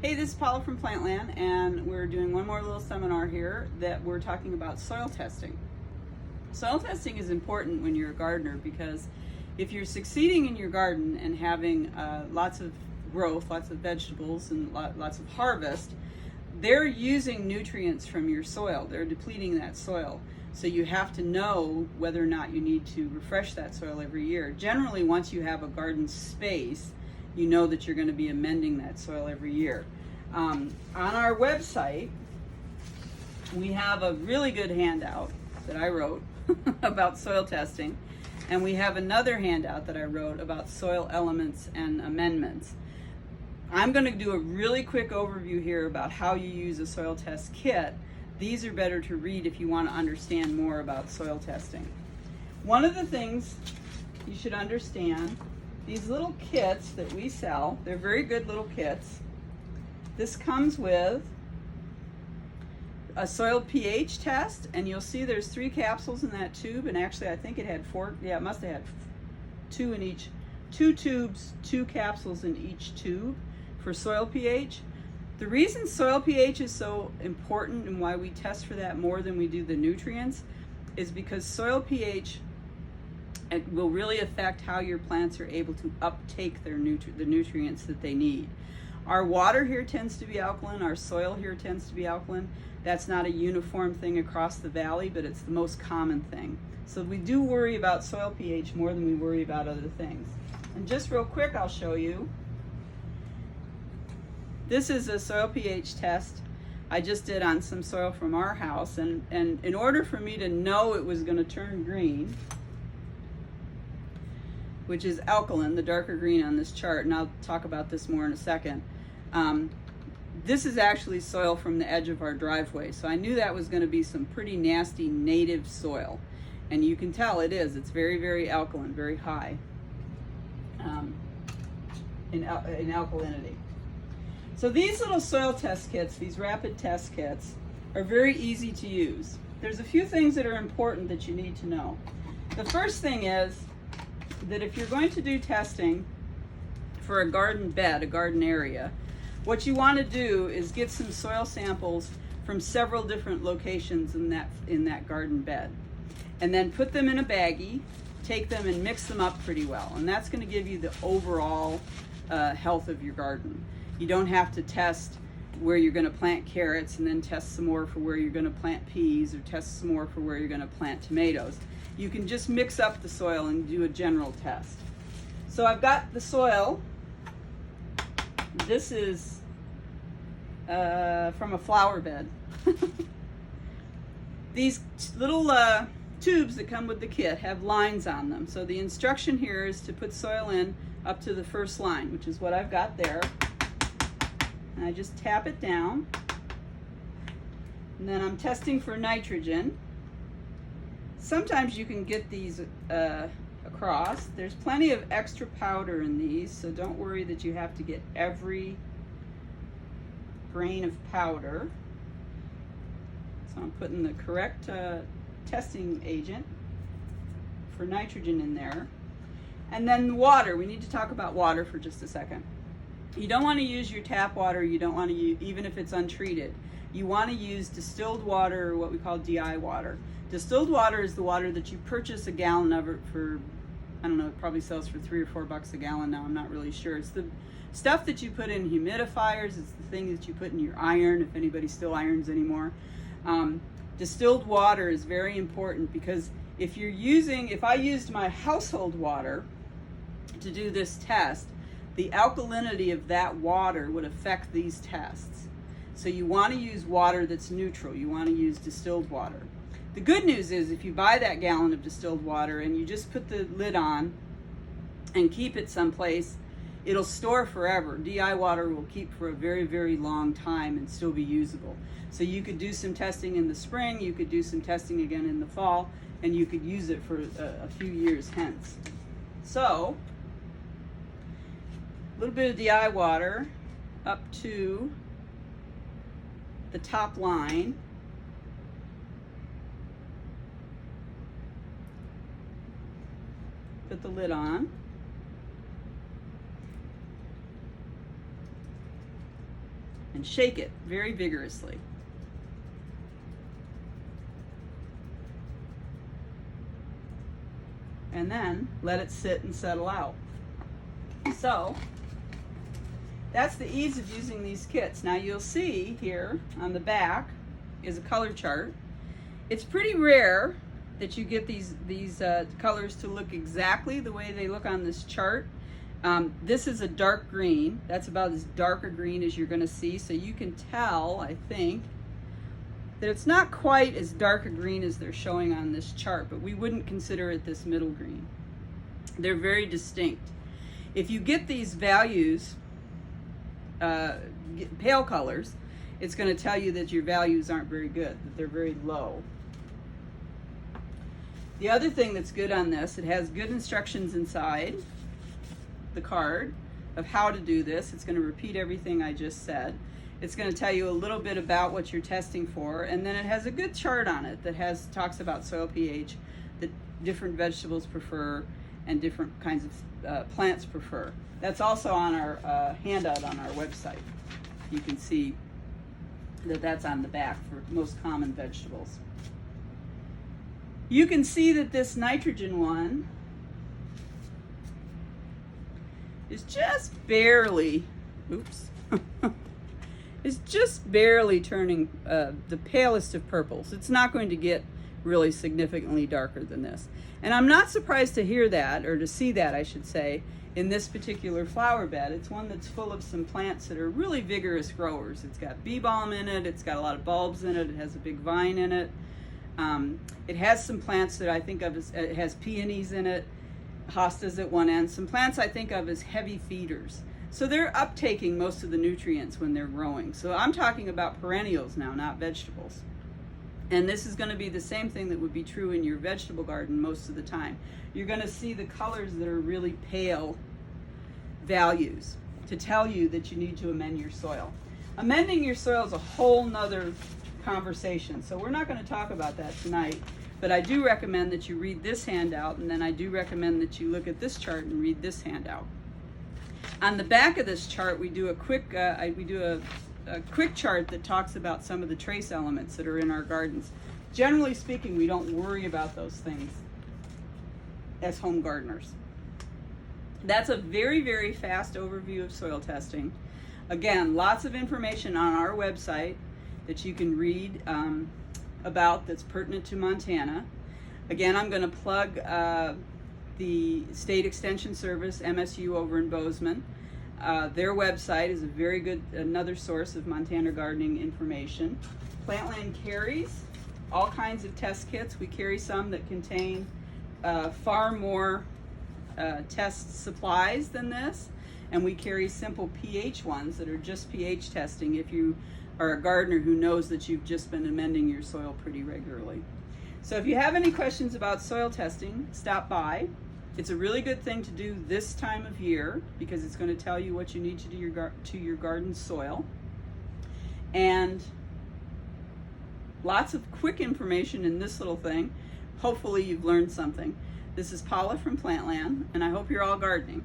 Hey, this is Paula from Plantland, and we're doing one more little seminar here that we're talking about soil testing. Soil testing is important when you're a gardener because if you're succeeding in your garden and having lots of growth, lots of vegetables, and lots of harvest, they're using nutrients from your soil. They're depleting that soil. So you have to know whether or not you need to refresh that soil every year. Generally, once you have a garden space, you know that you're going to be amending that soil every year. On our website, we have a really good handout that I wrote about soil testing, and we have another handout that I wrote about soil elements and amendments. I'm going to do a really quick overview here about how you use a soil test kit. These are better to read if you want to understand more about soil testing. One of the things you should understand, these little kits that we sell, they're very good little kits. This comes with a soil pH test, and you'll see there's 3 capsules in that tube, and actually I think it had 4, yeah, it must have had 2 in each, 2 tubes, 2 capsules in each tube for soil pH. The reason soil pH is so important and why we test for that more than we do the nutrients is because soil pH will really affect how your plants are able to uptake the nutrients that they need. Our water here tends to be alkaline, our soil here tends to be alkaline. That's not a uniform thing across the valley, but it's the most common thing. So we do worry about soil pH more than we worry about other things. And just real quick, I'll show you. This is a soil pH test I just did on some soil from our house, and in order for me to know it was going to turn green, which is alkaline, the darker green on this chart, and I'll talk about this more in a second. This is actually soil from the edge of our driveway, so I knew that was going to be some pretty nasty native soil, and you can tell it is. It's very, very alkaline, very high in alkalinity. So these little soil test kits, these rapid test kits, are very easy to use. There's a few things that are important that you need to know. The first thing is that if you're going to do testing for a garden bed, a garden area, what you want to do is get some soil samples from several different locations in that garden bed, and then put them in a baggie, take them and mix them up pretty well, and that's going to give you the overall health of your garden. You don't have to test where you're going to plant carrots and then test some more for where you're going to plant peas, or test some more for where you're going to plant tomatoes. You can just mix up the soil and do a general test. So I've got the soil. This is from a flower bed. These little tubes that come with the kit have lines on them. So the instruction here is to put soil in up to the first line, which is what I've got there. And I just tap it down. And then I'm testing for nitrogen. Sometimes you can get these across. There's plenty of extra powder in these, so don't worry that you have to get every grain of powder. So I'm putting the correct testing agent for nitrogen in there. And then water. We need to talk about water for just a second. You don't want to use your tap water. You don't want to use, even if it's untreated. You want to use distilled water, or what we call DI water. Distilled water is the water that you purchase a gallon of it for, I don't know, it probably sells for $3 or $4 a gallon now, I'm not really sure. It's the stuff that you put in humidifiers, it's the thing that you put in your iron, if anybody still irons anymore. Distilled water is very important because if I used my household water to do this test, the alkalinity of that water would affect these tests. So you want to use water that's neutral. You want to use distilled water. The good news is if you buy that gallon of distilled water and you just put the lid on and keep it someplace, it'll store forever. DI water will keep for a very, very long time and still be usable. So you could do some testing in the spring, you could do some testing again in the fall, and you could use it for a few years hence. So, a little bit of DI water up to the top line. Put the lid on. and shake it very vigorously. And then let it sit and settle out. So that's the ease of using these kits. Now you'll see here on the back is a color chart. It's pretty rare that you get these colors to look exactly the way they look on this chart. This is a dark green. That's about as dark a green as you're going to see. So you can tell, I think, that it's not quite as dark a green as they're showing on this chart, but we wouldn't consider it this middle green. They're very distinct. If you get these values, pale colors, it's going to tell you that your values aren't very good, that they're very low. The other thing that's good on this, it has good instructions inside the card of how to do this. It's going to repeat everything I just said. It's going to tell you a little bit about what you're testing for, and then it has a good chart on it that talks about soil pH that different vegetables prefer and different kinds of plants prefer. That's also on our handout on our website. You can see that that's on the back for most common vegetables. You can see that this nitrogen one is just barely, is just barely turning the palest of purples. It's not going to get really significantly darker than this. And I'm not surprised to hear that, or to see that, I should say, in this particular flower bed. It's one that's full of some plants that are really vigorous growers. It's got bee balm in it, it's got a lot of bulbs in it, it has a big vine in it. It has some plants that I think of as, it has peonies in it, hostas at one end, some plants I think of as heavy feeders. So they're uptaking most of the nutrients when they're growing. So I'm talking about perennials now, not vegetables. And this is going to be the same thing that would be true in your vegetable garden most of the time. You're going to see the colors that are really pale values to tell you that you need to amend your soil. Amending your soil is a whole nother conversation, so we're not going to talk about that tonight, but I do recommend that you read this handout, and then I do recommend that you look at this chart and read this handout. On the back of this chart, we do a quick quick chart that talks about some of the trace elements that are in our gardens. Generally speaking, we don't worry about those things as home gardeners. That's a very, very fast overview of soil testing. Again, lots of information on our website that you can read about that's pertinent to Montana. Again, I'm going to plug the State Extension Service, MSU, over in Bozeman. Their website is a very good, another source of Montana gardening information. Plantland carries all kinds of test kits. We carry some that contain far more test supplies than this, and we carry simple pH ones that are just pH testing if you are a gardener who knows that you've just been amending your soil pretty regularly. So if you have any questions about soil testing, stop by. It's a really good thing to do this time of year because it's going to tell you what you need to do to your garden soil. And lots of quick information in this little thing. Hopefully you've learned something. This is Paula from Plantland, and I hope you're all gardening.